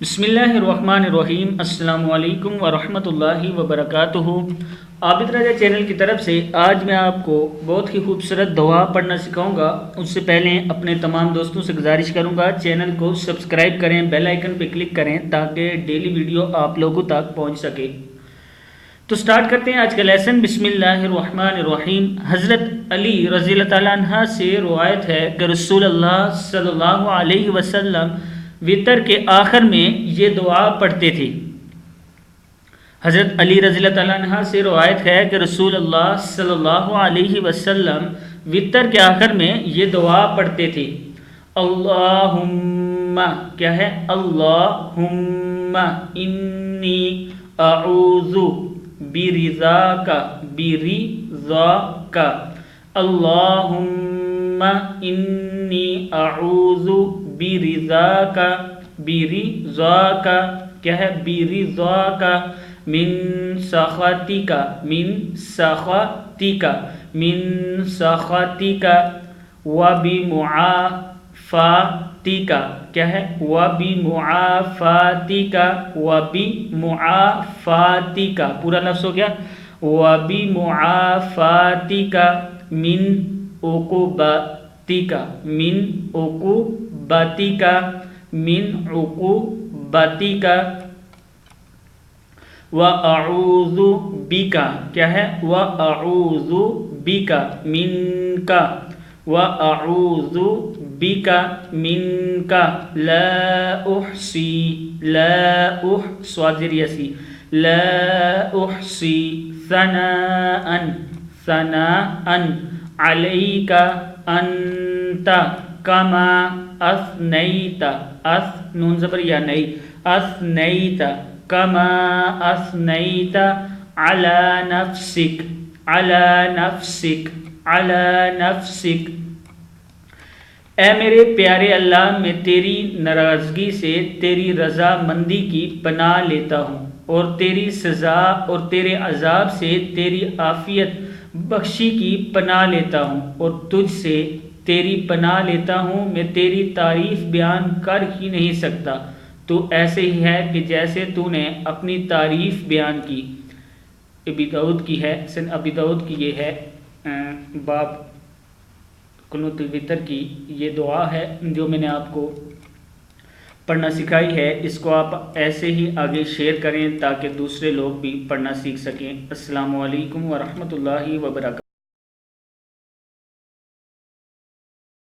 بسم اللہ الرحمن الرحیم۔ السلام علیکم ورحمۃ اللہ وبرکاتہ۔ عابد رضا چینل کی طرف سے آج میں آپ کو بہت ہی خوبصورت دعا پڑھنا سکھاؤں گا۔ اس سے پہلے اپنے تمام دوستوں سے گزارش کروں گا چینل کو سبسکرائب کریں، بیل آئیکن پہ کلک کریں تاکہ ڈیلی ویڈیو آپ لوگوں تک پہنچ سکے۔ تو سٹارٹ کرتے ہیں آج کا لیسن۔ بسم اللہ الرحمن الرحیم۔ حضرت علی رضی اللہ تعالیٰ عنہ سے روایت ہے کہ رسول اللہ صلی اللہ علیہ وسلم وطر کے آخر میں یہ دعا پڑھتے تھے۔ حضرت علی رضی اللہ تعالیٰ عنہ سے روایت ہے کہ رسول اللہ صلی اللہ علیہ وسلم وطر کے آخر میں یہ دعا پڑھتے تھے۔ اللہم، کیا ہے؟ اللہم انی اعوذ برضاک، برضاک، اللہم انی اعوذ برضاک، برضاک، کیا ہے؟ برضاک، من سخطک، من سخطک، من سخطک، وبمعافاتک، کیا ہے؟ وبمعافاتک، وبمعافاتک، پورا لفظ ہو گیا، وبمعافاتک من عقوبتک، من عقوبتک، من عقوبتک، وَأَعُوذُ بِكَ، کیا ہے؟ وَأَعُوذُ بِكَ مِنْكَ، وَأَعُوذُ بِكَ مِنْكَ لَا أُحْصِي، لَا أُحْصِي، لَا أُحْصِي ثَنَاءً، ثَنَاءً عَلَيْكَ أَنْتَ كَمَا أَثْنَيْتَ، نون زبر یا نہیں، أَثْنَيْتَ، كما أثنيت على نفسك، على نفسك، على نفسك۔ اے میرے پیارے اللہ، میں تیری ناراضگی سے تیری رضا مندی کی پناہ لیتا ہوں، اور تیری سزا اور تیرے عذاب سے تیری عافیت بخشی کی پناہ لیتا ہوں، اور تجھ سے تیری پناہ لیتا ہوں۔ میں تیری تعریف بیان کر ہی نہیں سکتا، تو ایسے ہی ہے کہ جیسے تو نے اپنی تعریف بیان کی۔ ابی داؤد کی ہے، سن ابی داؤد کی یہ ہے باب قنوت الوتر کی یہ دعا ہے جو میں نے آپ کو پڑھنا سکھائی ہے۔ اس کو آپ ایسے ہی آگے شیئر کریں تاکہ دوسرے لوگ بھی پڑھنا سیکھ سکیں۔ السلام علیکم ورحمۃ اللہ وبرکاتہ۔